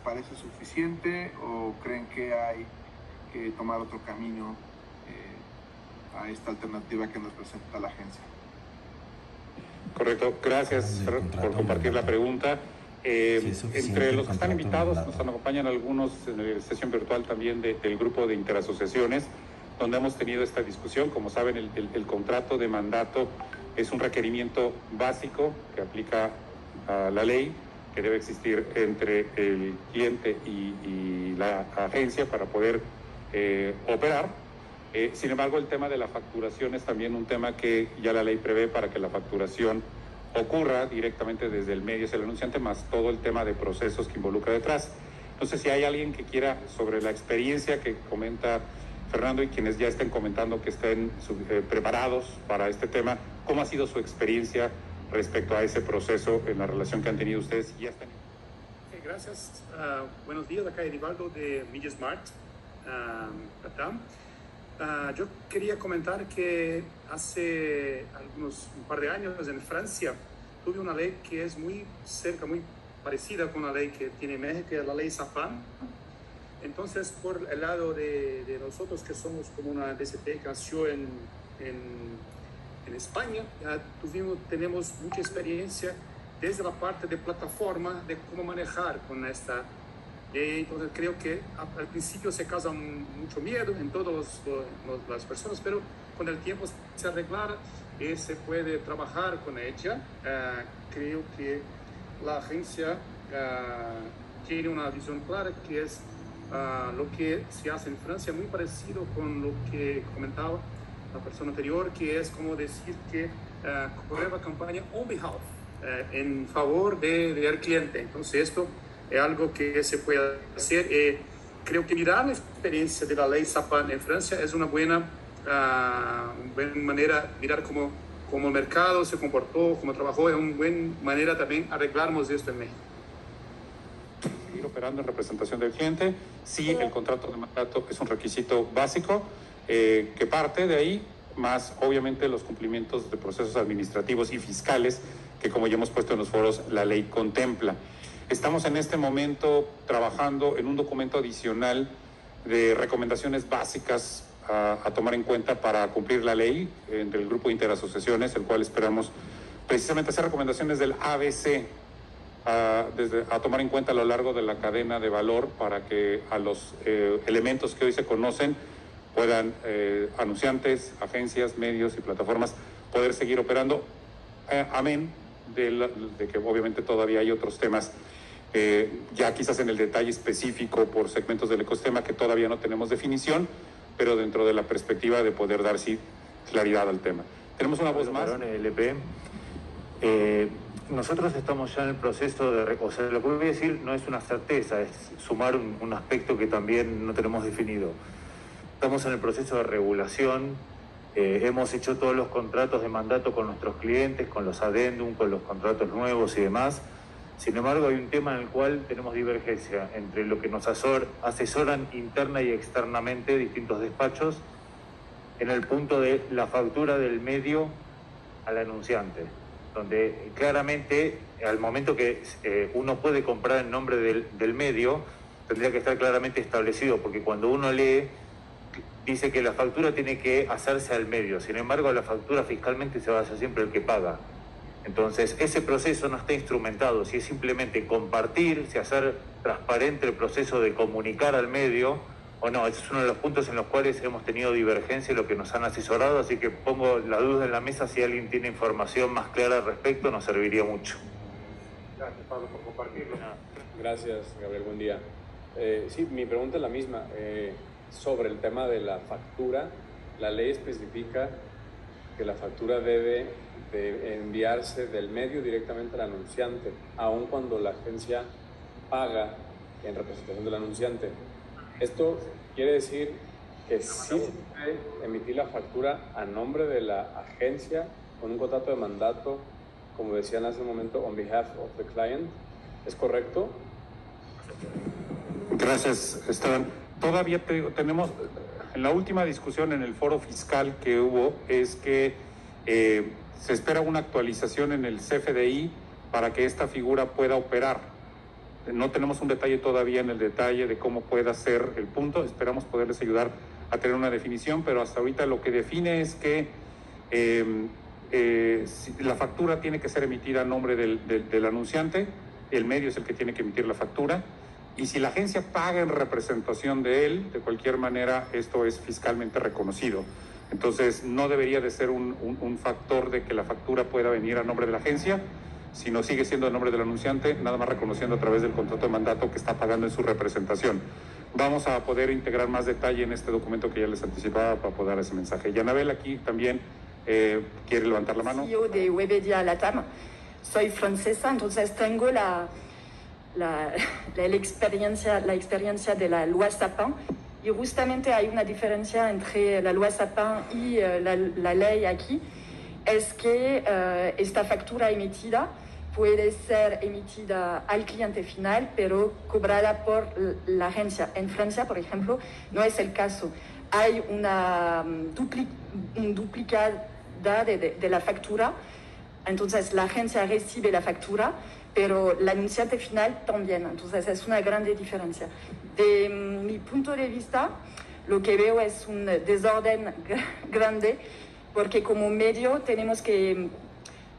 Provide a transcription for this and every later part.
parece suficiente o creen que hay que tomar otro camino a esta alternativa que nos presenta la agencia? Correcto, gracias por compartir la pregunta. Entre los que están invitados nos acompañan algunos en la sesión virtual también del grupo de interasociaciones, donde hemos tenido esta discusión. Como saben, el contrato de mandato es un requerimiento básico que aplica a la ley, que debe existir entre el cliente y la agencia para poder operar. Sin embargo, el tema de la facturación es también un tema que ya la ley prevé para que la facturación ocurra directamente desde el medio hacia el anunciante, más todo el tema de procesos que involucra detrás. Entonces, si hay alguien que quiera, sobre la experiencia que comenta Fernando y quienes ya estén comentando que estén preparados para este tema, ¿cómo ha sido su experiencia respecto a ese proceso en la relación que han tenido ustedes? Ya están. Okay, gracias. Buenos días, acá Edivaldo de MediaSmart, Latam. Yo quería comentar que hace un par de años en Francia tuve una ley que es muy parecida con la ley que tiene México, que es la ley SAPAN. Entonces, por el lado de nosotros que somos como una DCT que nació en España, ya tenemos mucha experiencia desde la parte de plataforma de cómo manejar con esta. Entonces creo que al principio se causa mucho miedo en todas las personas, pero con el tiempo se arregla y se puede trabajar con ella. Creo que la agencia tiene una visión clara que es lo que se hace en Francia, muy parecido con lo que comentaba la persona anterior, que es como decir que correr la campaña on behalf, en favor del cliente. Entonces esto es algo que se puede hacer. Creo que mirar la experiencia de la ley SAPAN en Francia es una buena manera de mirar cómo el mercado se comportó, cómo trabajó. Es una buena manera también arreglarnos esto en México. Seguir operando en representación del cliente. Sí, el contrato de mandato es un requisito básico que parte de ahí, más obviamente los cumplimientos de procesos administrativos y fiscales que, como ya hemos puesto en los foros, la ley contempla. Estamos en este momento trabajando en un documento adicional de recomendaciones básicas a tomar en cuenta para cumplir la ley entre el grupo de interasociaciones, el cual esperamos precisamente hacer recomendaciones del ABC a tomar en cuenta a lo largo de la cadena de valor para que a los elementos que hoy se conocen puedan anunciantes, agencias, medios y plataformas poder seguir operando, amén de que obviamente todavía hay otros temas, ya quizás en el detalle específico por segmentos del ecosistema que todavía no tenemos definición, pero dentro de la perspectiva de poder dar sí claridad al tema. Tenemos una voz más. LP. Nosotros estamos ya en el proceso o sea, lo que voy a decir no es una certeza, es sumar un aspecto que también no tenemos definido. Estamos en el proceso de regulación, hemos hecho todos los contratos de mandato con nuestros clientes, con los adendum, con los contratos nuevos y demás. Sin embargo, hay un tema en el cual tenemos divergencia entre lo que nos asesoran interna y externamente distintos despachos en el punto de la factura del medio al anunciante, donde claramente al momento que uno puede comprar en nombre del medio, tendría que estar claramente establecido, porque cuando uno lee, dice que la factura tiene que hacerse al medio, sin embargo la factura fiscalmente se va a hacer siempre el que paga. Entonces ese proceso no está instrumentado, si es simplemente compartir, si hacer transparente el proceso de comunicar al medio o no. Ese es uno de los puntos en los cuales hemos tenido divergencia y lo que nos han asesorado, así que pongo la duda en la mesa. Si alguien tiene información más clara al respecto, nos serviría mucho. Gracias, Pablo, por compartirlo. Gracias, Gabriel, buen día. Sí, mi pregunta es la misma. Sobre el tema de la factura, la ley especifica que la factura debe de enviarse del medio directamente al anunciante, aun cuando la agencia paga en representación del anunciante. Esto quiere decir que sí se puede emitir la factura a nombre de la agencia con un contrato de mandato, como decían hace un momento, on behalf of the client. ¿Es correcto? Gracias, Esteban. Todavía tenemos, en la última discusión en el foro fiscal que hubo, es que se espera una actualización en el CFDI para que esta figura pueda operar. No tenemos un detalle todavía en el detalle de cómo pueda ser el punto. Esperamos poderles ayudar a tener una definición, pero hasta ahorita lo que define es que la factura tiene que ser emitida a nombre del anunciante, el medio es el que tiene que emitir la factura, y si la agencia paga en representación de él, de cualquier manera esto es fiscalmente reconocido. Entonces no debería de ser un factor de que la factura pueda venir a nombre de la agencia, sino sigue siendo a nombre del anunciante, nada más reconociendo a través del contrato de mandato que está pagando en su representación. Vamos a poder integrar más detalle en este documento que ya les anticipaba para poder dar ese mensaje. Y Anabel aquí también quiere levantar la mano. CEO de Webedia Latam. Soy francesa, entonces tengo la experiencia de la loi Sapin, y justamente hay una diferencia entre la loi Sapin y la ley aquí, es que esta factura emitida puede ser emitida al cliente final, pero cobrada por la agencia. En Francia, por ejemplo, no es el caso. Hay una duplicada de la factura, entonces la agencia recibe la factura, pero el anunciante final también. Entonces es una grande diferencia. De mi punto de vista, lo que veo es un desorden grande, porque como medio tenemos que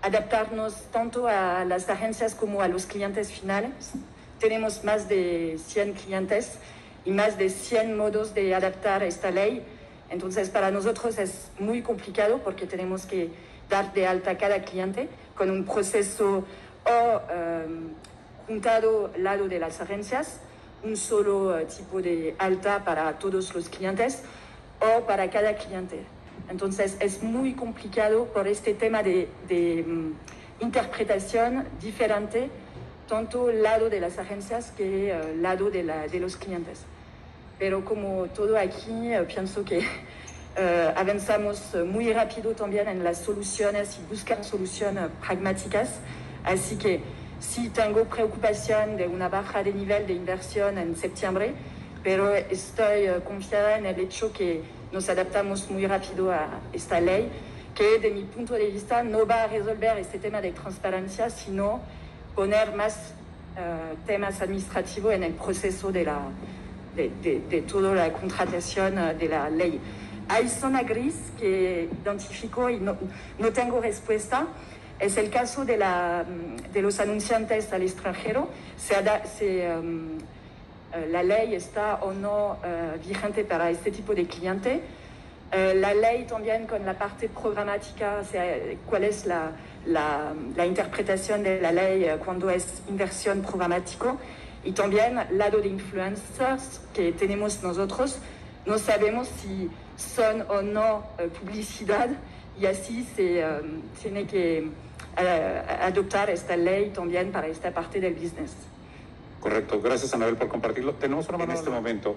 adaptarnos tanto a las agencias como a los clientes finales. Tenemos más de 100 clientes y más de 100 modos de adaptar esta ley. Entonces, para nosotros es muy complicado porque tenemos que dar de alta a cada cliente con un proceso juntado al lado de las agencias, un solo tipo de alta para todos los clientes o para cada cliente. Entonces es muy complicado por este tema de interpretación diferente, tanto el lado de las agencias que el lado de los clientes. Pero como todo aquí, pienso que avanzamos muy rápido también en las soluciones y buscar soluciones pragmáticas. Así que sí tengo preocupación de una baja de nivel de inversión en septiembre, pero estoy confiada en el hecho que nos adaptamos muy rápido a esta ley, que de mi punto de vista no va a resolver este tema de transparencia, sino poner más temas administrativos en el proceso de toda la contratación de la ley. Hay zona gris que identifico y no tengo respuesta. Es el caso de los anunciantes al extranjero. La ley está o no vigente para este tipo de cliente. La ley también con la parte programática, cuál es la interpretación de la ley cuando es inversión programático, y también lado de influencers que tenemos nosotros, no sabemos si son o no publicidad, y así se tiene que adoptar esta ley también para esta parte del business. Correcto, gracias Anabel por compartirlo. Tenemos una mano en este momento.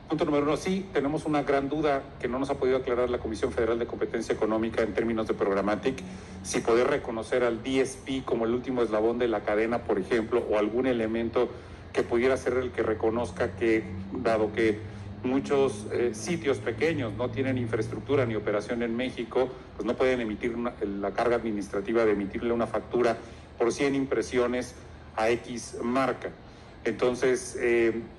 Punto número 1, sí, tenemos una gran duda que no nos ha podido aclarar la Comisión Federal de Competencia Económica en términos de programmatic, si poder reconocer al DSP como el último eslabón de la cadena, por ejemplo, o algún elemento que pudiera ser el que reconozca que, dado que muchos sitios pequeños no tienen infraestructura ni operación en México, pues no pueden emitir la carga administrativa de emitirle una factura por 100 impresiones a X marca. Entonces,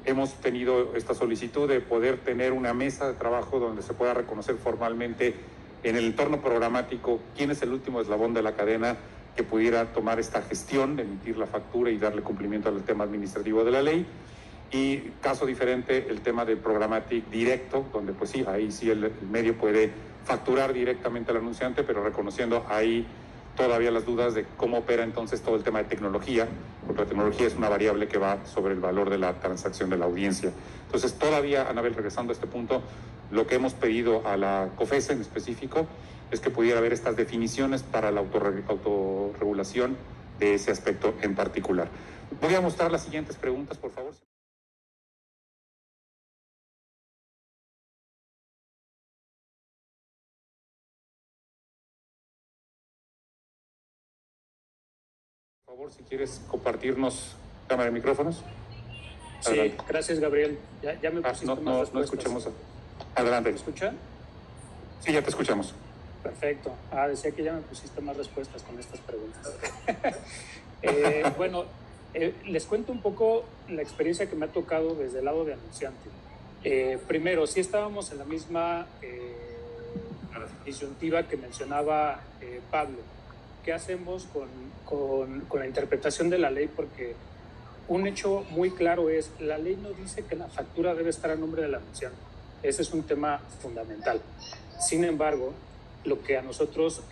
hemos tenido esta solicitud de poder tener una mesa de trabajo donde se pueda reconocer formalmente en el entorno programático quién es el último eslabón de la cadena que pudiera tomar esta gestión de emitir la factura y darle cumplimiento al tema administrativo de la ley. Y caso diferente, el tema del programmatic directo, donde pues sí, ahí sí el medio puede facturar directamente al anunciante, pero reconociendo ahí todavía las dudas de cómo opera entonces todo el tema de tecnología, porque la tecnología es una variable que va sobre el valor de la transacción de la audiencia. Entonces todavía, Anabel, regresando a este punto, lo que hemos pedido a la COFECE en específico es que pudiera haber estas definiciones para la autorregulación de ese aspecto en particular. Voy a mostrar las siguientes preguntas, por favor. Por favor, si quieres compartirnos cámara de micrófonos. Adelante. Sí, gracias, Gabriel. Ya me pusiste más respuestas. No escuchamos. Adelante. ¿Me escuchan? Sí, ya te escuchamos. Perfecto. Decía que ya me pusiste más respuestas con estas preguntas. Bueno, Les cuento un poco la experiencia que me ha tocado desde el lado de anunciante. Primero, sí estábamos en la misma disyuntiva que mencionaba Pablo. ¿Qué hacemos con la interpretación de la ley? Porque un hecho muy claro es, la ley no dice que la factura debe estar a nombre del anunciante. Ese es un tema fundamental. Sin embargo, lo que a nosotros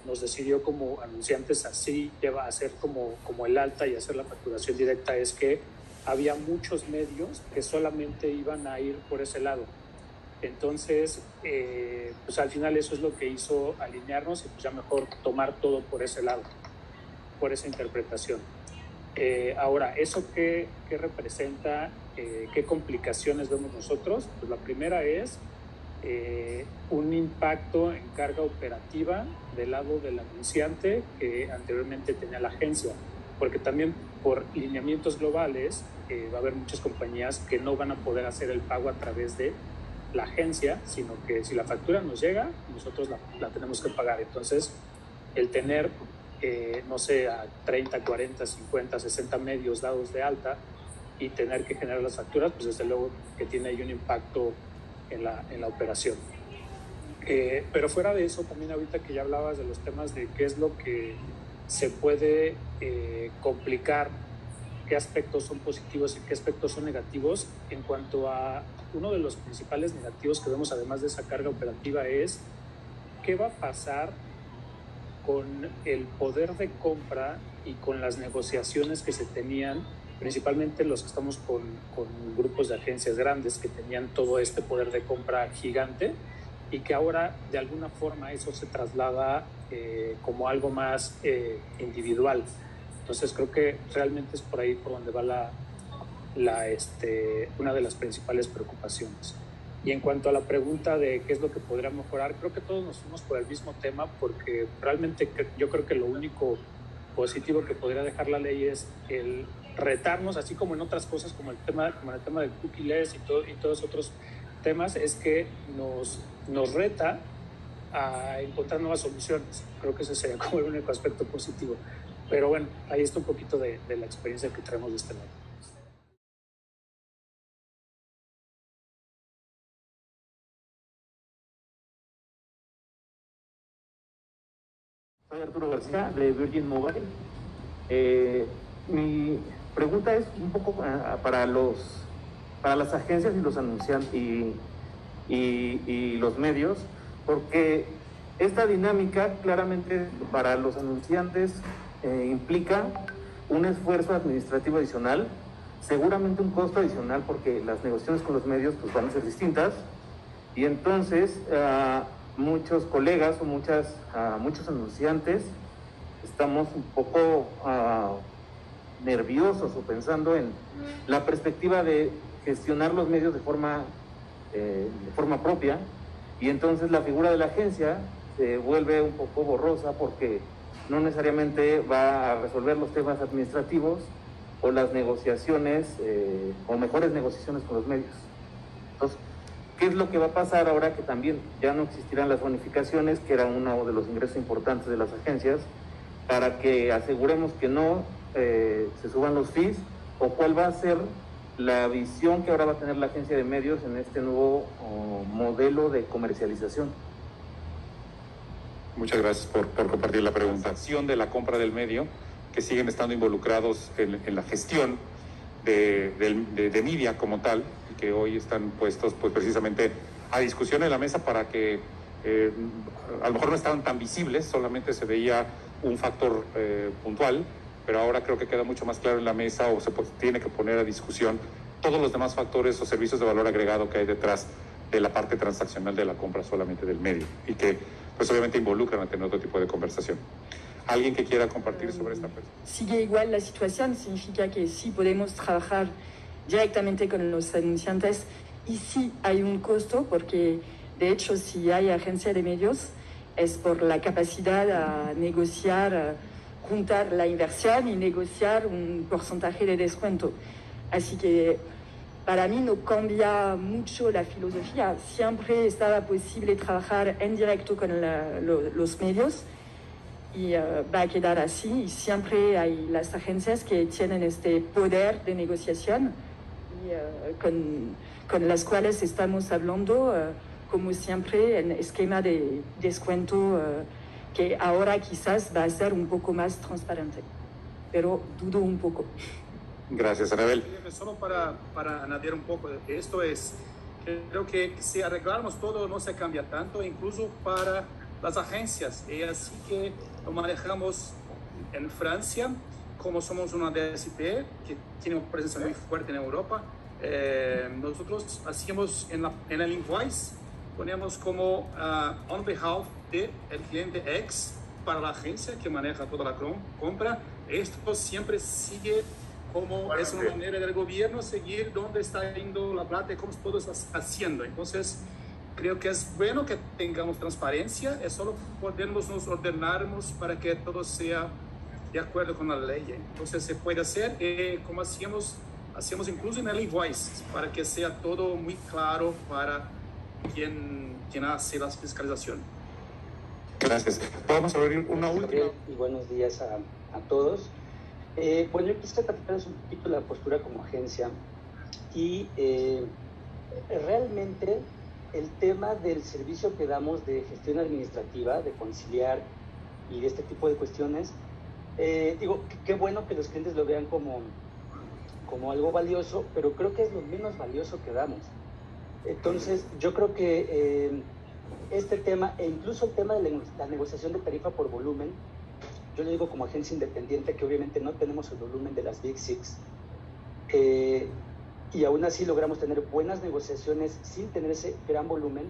nos decidió como anunciantes así lleva a ser como el alta y hacer la facturación directa es que había muchos medios que solamente iban a ir por ese lado. Entonces, pues al final eso es lo que hizo alinearnos y pues ya mejor tomar todo por ese lado, por esa interpretación. Ahora, ¿eso qué representa? ¿Qué complicaciones vemos nosotros? Pues la primera es un impacto en carga operativa del lado del anunciante que anteriormente tenía la agencia, porque también por lineamientos globales va a haber muchas compañías que no van a poder hacer el pago a través de la agencia, sino que si la factura nos llega, nosotros la tenemos que pagar. Entonces, el tener, no sé, a 30, 40, 50, 60 medios dados de alta y tener que generar las facturas, pues desde luego que tiene ahí un impacto en la operación. Pero fuera de eso, también ahorita que ya hablabas de los temas de qué es lo que se puede complicar, qué aspectos son positivos y qué aspectos son negativos, en cuanto a uno de los principales negativos que vemos además de esa carga operativa es qué va a pasar con el poder de compra y con las negociaciones que se tenían, principalmente los que estamos con grupos de agencias grandes que tenían todo este poder de compra gigante y que ahora de alguna forma eso se traslada como algo más individual. Entonces creo que realmente es por ahí por donde va una de las principales preocupaciones. Y en cuanto a la pregunta de qué es lo que podría mejorar, creo que todos nos fuimos por el mismo tema porque realmente yo creo que lo único positivo que podría dejar la ley es el retarnos, así como en otras cosas como el tema del cookie-less y todos otros temas, es que nos reta a encontrar nuevas soluciones. Creo que ese sería como el único aspecto positivo. Pero bueno, ahí está un poquito de la experiencia que traemos de este lado. Soy Arturo García de Virgin Mobile. Mi pregunta es un poco para las agencias y los anunciantes y los medios, porque esta dinámica claramente para los anunciantes implica un esfuerzo administrativo adicional, seguramente un costo adicional porque las negociaciones con los medios pues, van a ser distintas y entonces muchos colegas o muchos anunciantes estamos un poco nerviosos o pensando en la perspectiva de gestionar los medios de forma propia y entonces la figura de la agencia se vuelve un poco borrosa porque no necesariamente va a resolver los temas administrativos o las negociaciones o mejores negociaciones con los medios. Entonces, ¿qué es lo que va a pasar ahora que también ya no existirán las bonificaciones, que era uno de los ingresos importantes de las agencias, para que aseguremos que no se suban los fees? ¿O cuál va a ser la visión que ahora va a tener la agencia de medios en este nuevo modelo de comercialización? Muchas gracias por compartir la pregunta. De la compra del medio, que siguen estando involucrados en la gestión de media como tal, y que hoy están puestos pues, precisamente a discusión en la mesa para que a lo mejor no estaban tan visibles, solamente se veía un factor puntual, pero ahora creo que queda mucho más claro en la mesa o se tiene que poner a discusión todos los demás factores o servicios de valor agregado que hay detrás de la parte transaccional de la compra solamente del medio y que pues obviamente involucran a tener otro tipo de conversación. ¿Alguien que quiera compartir sobre esta persona? Sigue igual la situación, significa que sí podemos trabajar directamente con los anunciantes y sí hay un costo porque de hecho si hay agencia de medios es por la capacidad a negociar, juntar la inversión y negociar un porcentaje de descuento. Así que para mí no cambia mucho la filosofía. Siempre estaba posible trabajar en directo con los medios y va a quedar así, y siempre hay las agencias que tienen este poder de negociación y con las cuales estamos hablando, como siempre, en esquema de descuento que ahora quizás va a ser un poco más transparente, pero dudo un poco. Gracias, Anabel. Solo para añadir un poco, esto es, creo que si arreglamos todo no se cambia tanto, incluso para las agencias, y así que lo manejamos en Francia, como somos una DSP que tiene una presencia muy fuerte en Europa. Nosotros hacíamos en el invoice, ponemos como on behalf del cliente X para la agencia que maneja toda la compra. Esto siempre sigue como es una manera del gobierno seguir dónde está yendo la plata y cómo todo está haciendo. Entonces, creo que es bueno que tengamos transparencia, es solo podemos nos ordenarnos para que todo sea de acuerdo con la ley. Entonces, se puede hacer como hacíamos incluso en el invoice, para que sea todo muy claro para quien hace la fiscalización. Gracias. Vamos a abrir una última. Y buenos días a todos. Bueno, yo quisiera platicarles un poquito la postura como agencia y realmente el tema del servicio que damos de gestión administrativa, de conciliar y de este tipo de cuestiones, digo, qué bueno que los clientes lo vean como algo valioso, pero creo que es lo menos valioso que damos. Entonces, yo creo que este tema, e incluso el tema de la negociación de tarifa por volumen, yo le digo como agencia independiente que obviamente no tenemos el volumen de las Big Six, y aún así logramos tener buenas negociaciones sin tener ese gran volumen.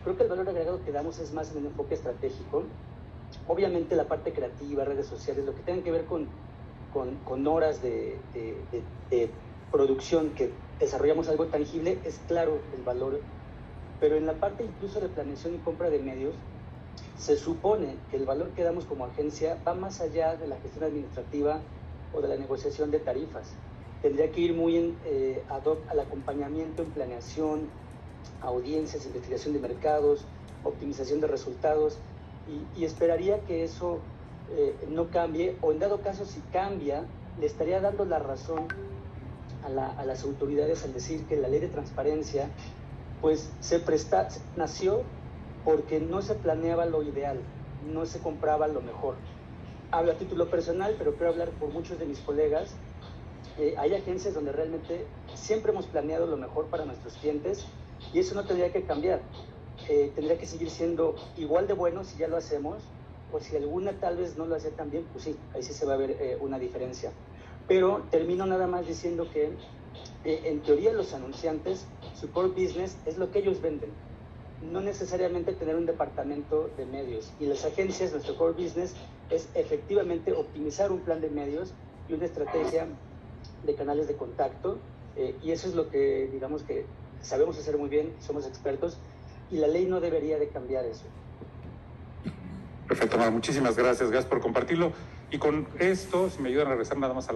Creo que el valor agregado que damos es más en un enfoque estratégico. Obviamente la parte creativa, redes sociales, lo que tenga que ver con horas de producción que desarrollamos algo tangible, es claro el valor, pero en la parte incluso de planeación y compra de medios, se supone que el valor que damos como agencia va más allá de la gestión administrativa o de la negociación de tarifas. Tendría que ir muy ad hoc al acompañamiento en planeación, audiencias, investigación de mercados, optimización de resultados, y esperaría que eso no cambie, o en dado caso si cambia, le estaría dando la razón a las autoridades al decir que la ley de transparencia pues nació porque no se planeaba lo ideal, no se compraba lo mejor. Hablo a título personal, pero quiero hablar por muchos de mis colegas. Hay agencias donde realmente siempre hemos planeado lo mejor para nuestros clientes y eso no tendría que cambiar. Tendría que seguir siendo igual de bueno si ya lo hacemos, o si alguna tal vez no lo hace tan bien, pues sí, ahí sí se va a ver una diferencia. Pero termino nada más diciendo que en teoría los anunciantes, su core business es lo que ellos venden, no necesariamente tener un departamento de medios. Y las agencias, nuestro core business es efectivamente optimizar un plan de medios y una estrategia de canales de contacto, y eso es lo que digamos que sabemos hacer muy bien, somos expertos, y la ley no debería de cambiar eso. Perfecto, Mar, muchísimas gracias por compartirlo. Y con esto, si me ayudan a regresar nada más a la